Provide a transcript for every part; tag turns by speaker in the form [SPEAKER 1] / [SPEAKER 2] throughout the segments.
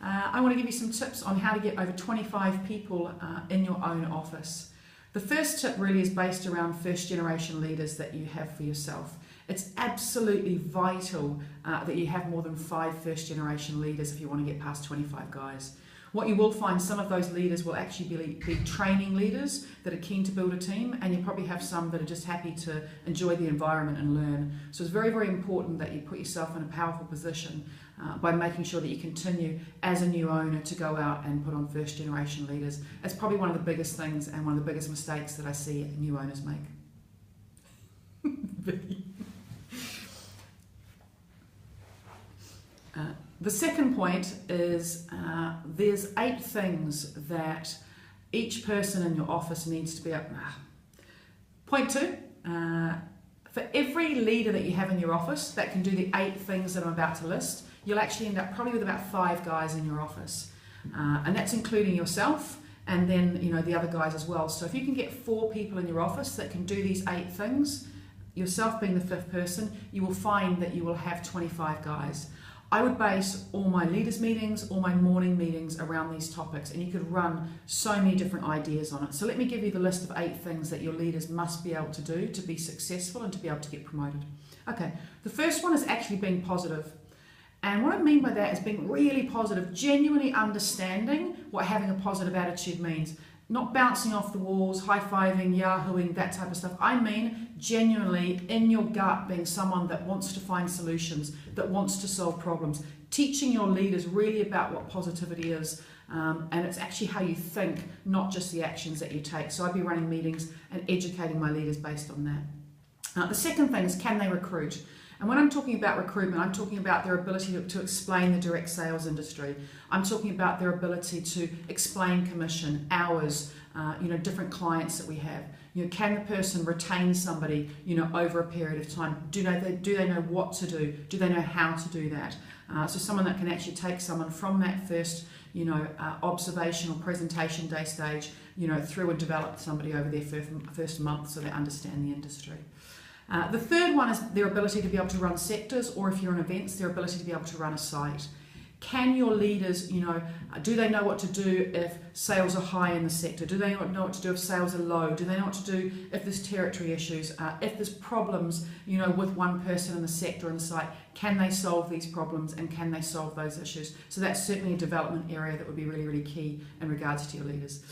[SPEAKER 1] I want to give you some tips on how to get over 25 people in your own office. The first tip really is based around first generation leaders that you have for yourself. It's absolutely vital that you have more than 5 first generation leaders if you want to get past 25 guys. What you will find, some of those leaders will actually be training leaders that are keen to build a team, and you probably have some that are just happy to enjoy the environment and learn. So it's very, very important that you put yourself in a powerful position by making sure that you continue as a new owner to go out and put on first generation leaders. It's probably one of the biggest things and one of the biggest mistakes that I see new owners make. The second point is there's 8 things that each person in your office needs to be up. Point 2, for every leader that you have in your office that can do the 8 things that I'm about to list, you'll actually end up probably with about 5 guys in your office. And that's including yourself and then the other guys as well. So if you can get 4 people in your office that can do these 8 things, yourself being the 5th person, you will find that you will have 25 guys. I would base all my leaders meetings, all my morning meetings around these topics, and you could run so many different ideas on it. So let me give you the list of 8 things that your leaders must be able to do to be successful and to be able to get promoted. Okay, the first one is actually being positive. And what I mean by that is being really positive, genuinely understanding what having a positive attitude means. Not bouncing off the walls, high-fiving, yahooing, that type of stuff. I mean genuinely in your gut being someone that wants to find solutions, that wants to solve problems. Teaching your leaders really about what positivity is, and it's actually how you think, not just the actions that you take. So I'd be running meetings and educating my leaders based on that. The second thing is, can they recruit? And when I'm talking about recruitment, I'm talking about their ability to explain the direct sales industry. I'm talking about their ability to explain commission, hours, different clients that we have. Can the person retain somebody, over a period of time? Do they know what to do? Do they know how to do that? So someone that can actually take someone from that first, observational presentation day stage, through and develop somebody over their first month so they understand the industry. The third one is their ability to be able to run sectors, or if you're in events, their ability to be able to run a site. Can your leaders, do they know what to do if sales are high in the sector? Do they know what to do if sales are low? Do they know what to do if there's territory issues? If there's problems, with one person in the sector and the site, can they solve these problems and can they solve those issues? So that's certainly a development area that would be really, really key in regards to your leaders.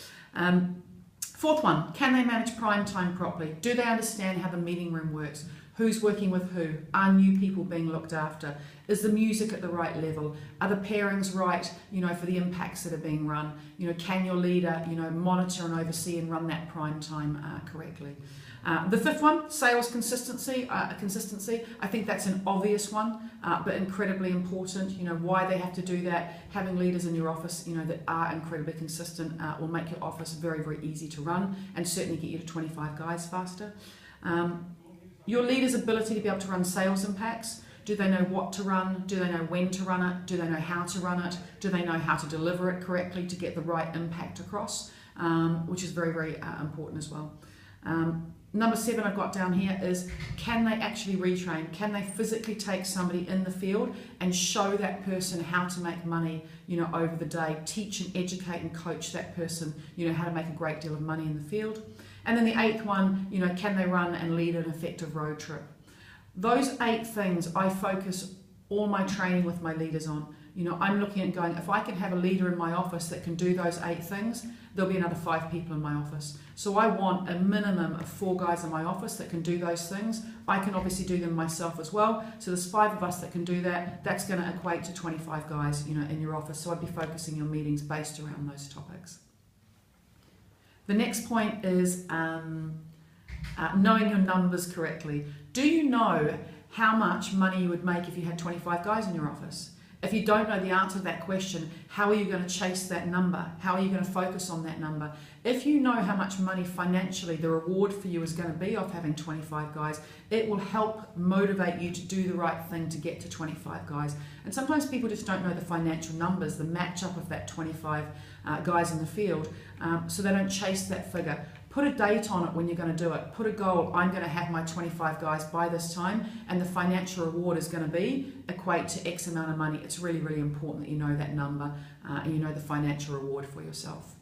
[SPEAKER 1] Fourth one, can they manage prime time properly? Do they understand how the meeting room works? Who's working with who? Are new people being looked after? Is the music at the right level? Are the pairings right, for the impacts that are being run? Can your leader, monitor and oversee and run that prime time correctly? The fifth one, sales consistency. I think that's an obvious one, but incredibly important. Why they have to do that. Having leaders in your office, that are incredibly consistent will make your office very, very easy to run and certainly get you to 25 guys faster. Your leader's ability to be able to run sales impacts. Do they know what to run? Do they know when to run it? Do they know how to run it? Do they know how to deliver it correctly to get the right impact across? Which is very, very important as well. Number 7 I've got down here is, can they actually retrain? Can they physically take somebody in the field and show that person how to make money, over the day, teach and educate and coach that person, how to make a great deal of money in the field. And then the 8th one, can they run and lead an effective road trip? Those 8 things I focus all my training with my leaders on. I'm looking at going, if I can have a leader in my office that can do those 8 things, there'll be another 5 people in my office. So I want a minimum of 4 guys in my office that can do those things. I can obviously do them myself as well. So there's 5 of us that can do that. That's going to equate to 25 guys, in your office. So I'd be focusing your meetings based around those topics. The next point is knowing your numbers correctly. Do you know how much money you would make if you had 25 guys in your office? If you don't know the answer to that question, how are you going to chase that number? How are you going to focus on that number? If you know how much money financially the reward for you is going to be off having 25 guys, it will help motivate you to do the right thing to get to 25 guys. And sometimes people just don't know the financial numbers, the match up of that 25 guys in the field, so they don't chase that figure. Put a date on it when you're going to do it. Put a goal. I'm going to have my 25 guys by this time, and the financial reward is going to be equate to X amount of money. It's really, really important that you know that number and you know the financial reward for yourself.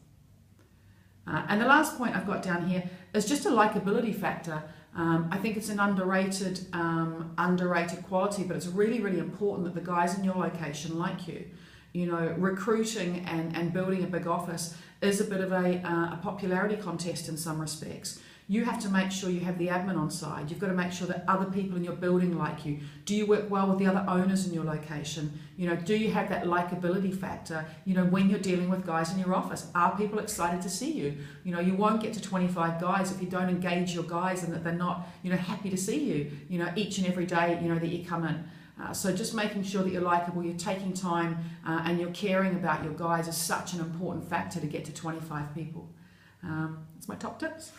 [SPEAKER 1] And the last point I've got down here is just a likability factor. I think it's an underrated quality, but it's really, really important that the guys in your location like you. You know, recruiting and building a big office is a bit of a popularity contest in some respects. You have to make sure you have the admin on side. You've got to make sure that other people in your building like you. Do you work well with the other owners in your location? You know, do you have that likability factor? You know, when you're dealing with guys in your office, are people excited to see you? You know, you won't get to 25 guys if you don't engage your guys and that they're not, you know, happy to see you, you know, each and every day, you know, that you come in. So just making sure that you're likable, you're taking time and you're caring about your guys is such an important factor to get to 25 people. That's my top tips.